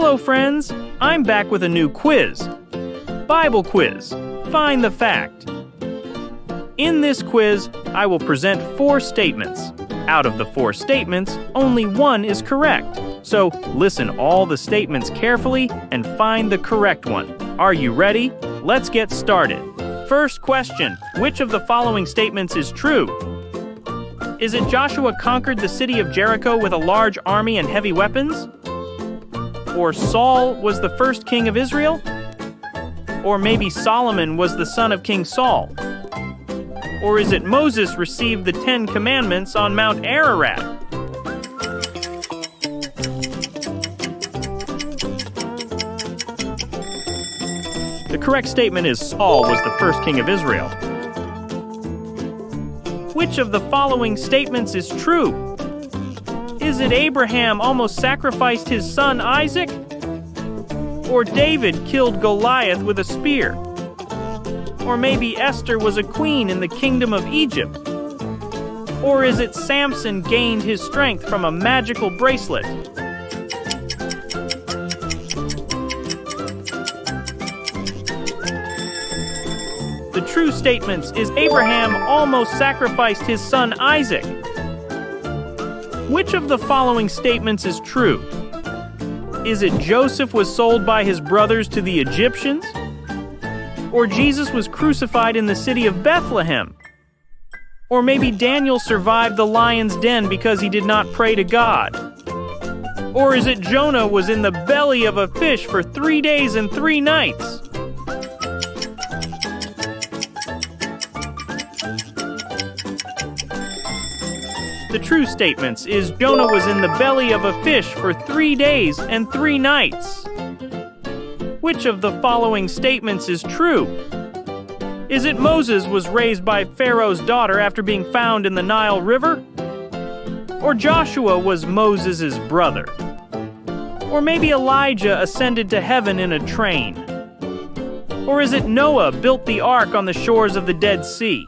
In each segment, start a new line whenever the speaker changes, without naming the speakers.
Hello friends, I'm back with a new quiz. Bible quiz, find the fact. In this quiz, I will present 4 statements. Out of the 4 statements, only one is correct. So listen all the statements carefully and find the correct one. Are you ready? Let's get started. First question, which of the following statements is true? Is it Joshua conquered the city of Jericho with a large army and heavy weapons? Or Saul was the first king of Israel? Or maybe Solomon was the son of King Saul? Or is it Moses received the 10 Commandments on Mount Ararat? The correct statement is Saul was the first king of Israel. Which of the following statements is true? Is it Abraham almost sacrificed his son Isaac? Or David killed Goliath with a spear? Or maybe Esther was a queen in the kingdom of Egypt? Or is it Samson gained his strength from a magical bracelet? The true statements is Abraham almost sacrificed his son Isaac. Which of the following statements is true? Is it Joseph was sold by his brothers to the Egyptians? Or Jesus was crucified in the city of Bethlehem? Or maybe Daniel survived the lion's den because he did not pray to God? Or is it Jonah was in the belly of a fish for 3 days and 3 nights? The true statements is Jonah was in the belly of a fish for 3 days and 3 nights. Which of the following statements is true? Is it Moses was raised by Pharaoh's daughter after being found in the Nile River? Or Joshua was Moses' brother? Or maybe Elijah ascended to heaven in a train? Or is it Noah built the ark on the shores of the Dead Sea?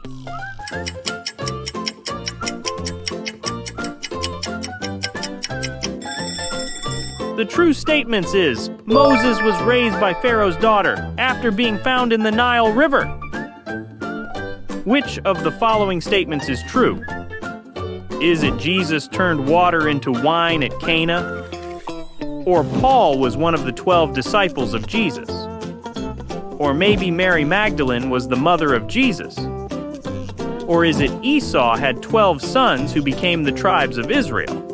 The true statements is Moses was raised by Pharaoh's daughter after being found in the Nile River. Which of the following statements is true? Is it Jesus turned water into wine at Cana? Or Paul was one of the 12 disciples of Jesus? Or maybe Mary Magdalene was the mother of Jesus? Or is it Esau had 12 sons who became the tribes of Israel?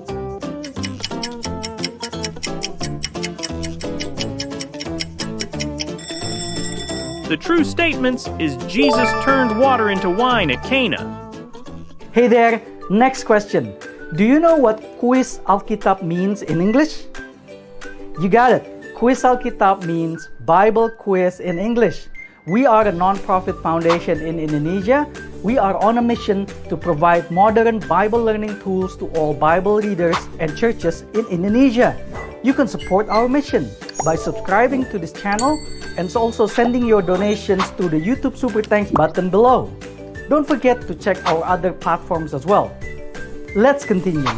The true statements is Jesus turned water into wine at Cana.
Hey there, next question. Do you know what Quiz Alkitab means in English? You got it. Quiz Alkitab means Bible quiz in English. We are a non-profit foundation in Indonesia. We are on a mission to provide modern Bible learning tools to all Bible readers and churches in Indonesia. You can support our mission by subscribing to this channel and also sending your donations to the YouTube Super Thanks button below. Don't forget to check our other platforms as well. Let's continue.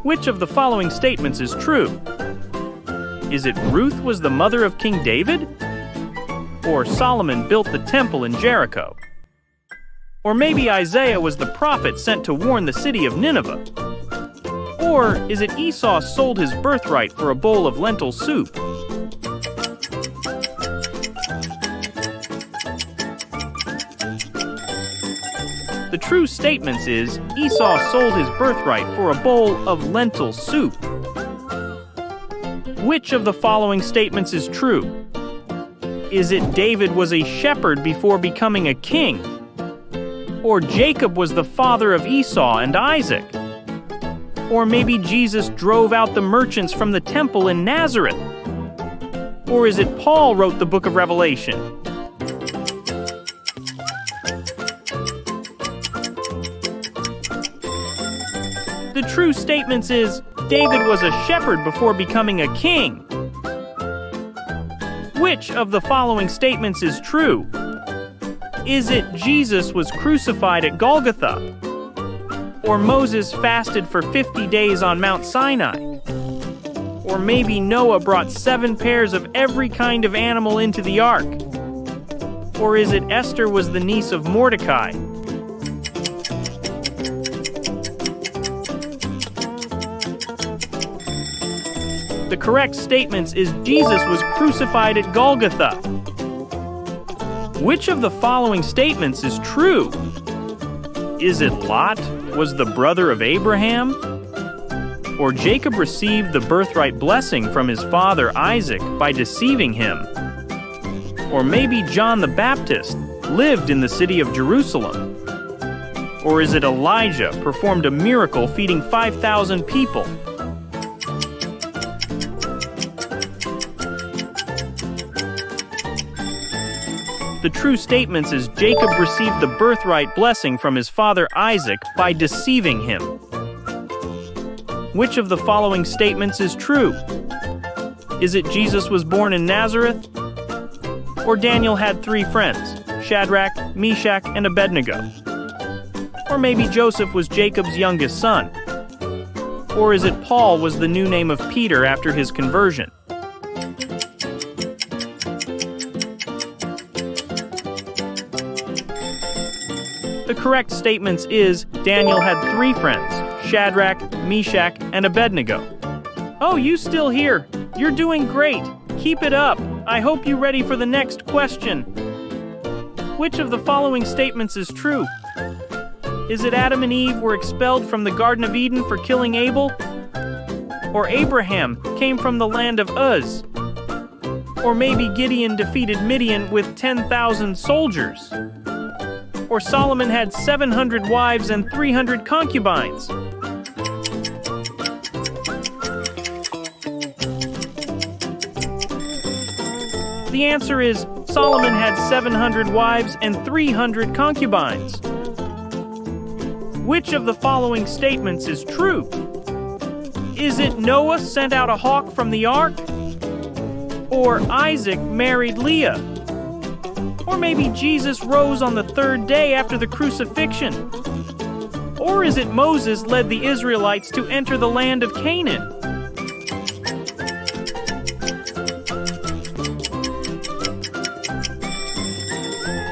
Which of the following statements is true? Is it Ruth was the mother of King David? Or Solomon built the temple in Jericho? Or maybe Isaiah was the prophet sent to warn the city of Nineveh? Or is it Esau sold his birthright for a bowl of lentil soup? The true statements is Esau sold his birthright for a bowl of lentil soup. Which of the following statements is true? Is it David was a shepherd before becoming a king? Or Jacob was the father of Esau and Isaac? Or maybe Jesus drove out the merchants from the temple in Nazareth? Or is it Paul wrote the book of Revelation? The true statements is David was a shepherd before becoming a king. Which of the following statements is true? Is it Jesus was crucified at Golgotha? Or Moses fasted for 50 days on Mount Sinai? Or maybe Noah brought 7 pairs of every kind of animal into the ark? Or is it Esther was the niece of Mordecai? The correct statement is Jesus was crucified at Golgotha. Which of the following statements is true? Is it Lot was the brother of Abraham? Or Jacob received the birthright blessing from his father Isaac by deceiving him? Or maybe John the Baptist lived in the city of Jerusalem? Or is it Elijah performed a miracle feeding 5,000 people? The true statement is Jacob received the birthright blessing from his father Isaac by deceiving him. Which of the following statements is true? Is it Jesus was born in Nazareth? Or Daniel had 3 friends, Shadrach, Meshach, and Abednego? Or maybe Joseph was Jacob's youngest son? Or is it Paul was the new name of Peter after his conversion? The correct statement is Daniel had 3 friends, Shadrach, Meshach, and Abednego. Oh, you still here? You're doing great. Keep it up. I hope you're ready for the next question. Which of the following statements is true? Is it Adam and Eve were expelled from the Garden of Eden for killing Abel? Or Abraham came from the land of Uz? Or maybe Gideon defeated Midian with 10,000 soldiers? Or Solomon had 700 wives and 300 concubines? The answer is Solomon had 700 wives and 300 concubines. Which of the following statements is true? Is it Noah sent out a hawk from the ark? Or Isaac married Leah? Or maybe Jesus rose on the 3rd day after the crucifixion? Or is it Moses led the Israelites to enter the land of Canaan?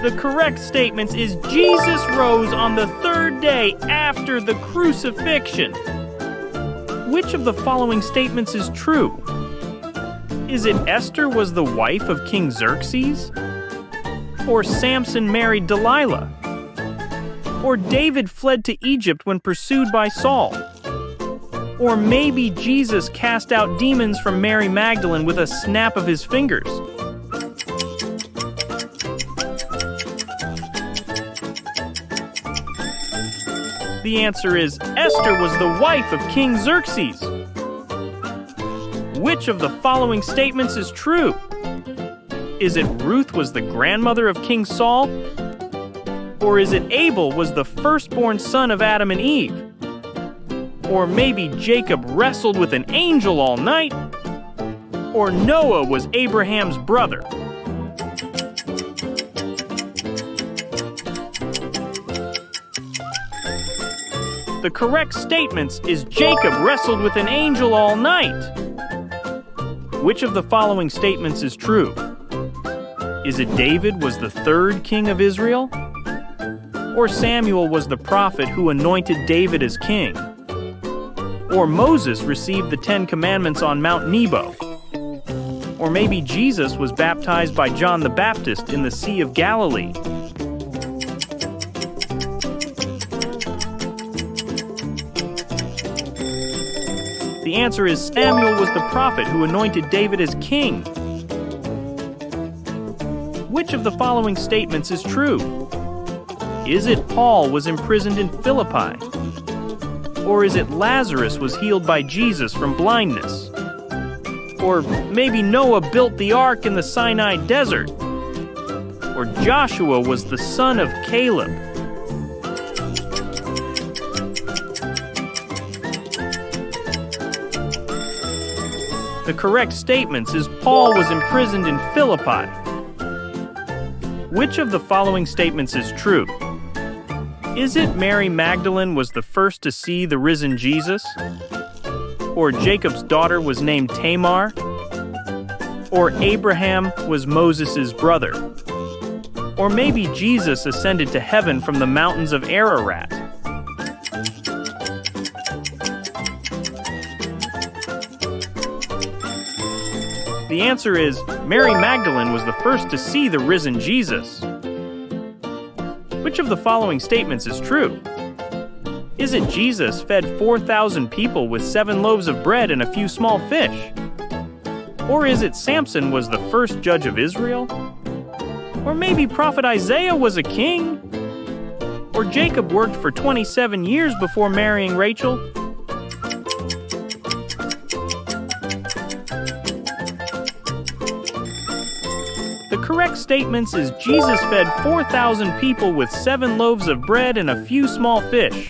The correct statement is Jesus rose on the 3rd day after the crucifixion. Which of the following statements is true? Is it Esther was the wife of King Xerxes? Or Samson married Delilah? Or David fled to Egypt when pursued by Saul? Or maybe Jesus cast out demons from Mary Magdalene with a snap of his fingers? The answer is Esther was the wife of King Xerxes. Which of the following statements is true? Is it Ruth was the grandmother of King Saul? Or is it Abel was the firstborn son of Adam and Eve? Or maybe Jacob wrestled with an angel all night? Or Noah was Abraham's brother? The correct statement is Jacob wrestled with an angel all night. Which of the following statements is true? Is it David was the 3rd king of Israel? Or Samuel was the prophet who anointed David as king? Or Moses received the 10 commandments on Mount Nebo? Or maybe Jesus was baptized by John the Baptist in the Sea of Galilee? The answer is Samuel was the prophet who anointed David as king. Which of the following statements is true? Is it Paul was imprisoned in Philippi? Or is it Lazarus was healed by Jesus from blindness? Or maybe Noah built the ark in the Sinai desert? Or Joshua was the son of Caleb? The correct statement is Paul was imprisoned in Philippi. Which of the following statements is true? Is it Mary Magdalene was the first to see the risen Jesus? Or Jacob's daughter was named Tamar? Or Abraham was Moses' brother? Or maybe Jesus ascended to heaven from the mountains of Ararat? The answer is Mary Magdalene was the first to see the risen Jesus. Which of the following statements is true? Is it Jesus fed 4,000 people with 7 loaves of bread and a few small fish? Or is it Samson was the first judge of Israel? Or maybe Prophet Isaiah was a king? Or Jacob worked for 27 years before marrying Rachel? The correct statements is Jesus fed 4,000 people with 7 loaves of bread and a few small fish.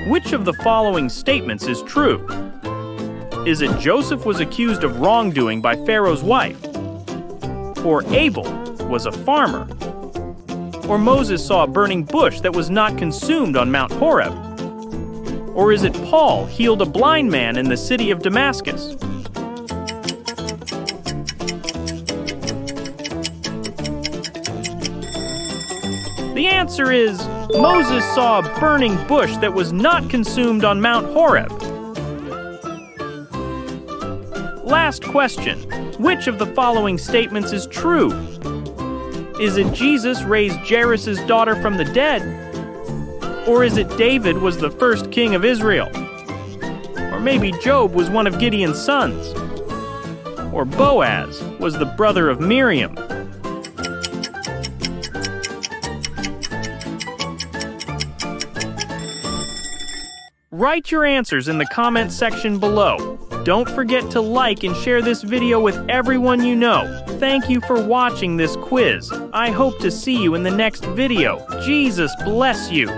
Which of the following statements is true? Is it Joseph was accused of wrongdoing by Pharaoh's wife? Or Abel was a farmer? Or Moses saw a burning bush that was not consumed on Mount Horeb? Or is it Paul healed a blind man in the city of Damascus? The answer is Moses saw a burning bush that was not consumed on Mount Horeb. Last question. Which of the following statements is true? Is it Jesus raised Jairus' daughter from the dead? Or is it David was the first king of Israel? Or maybe Job was one of Gideon's sons? Or Boaz was the brother of Miriam? Write your answers in the comment section below. Don't forget to like and share this video with everyone you know. Thank you for watching this quiz. I hope to see you in the next video. Jesus bless you.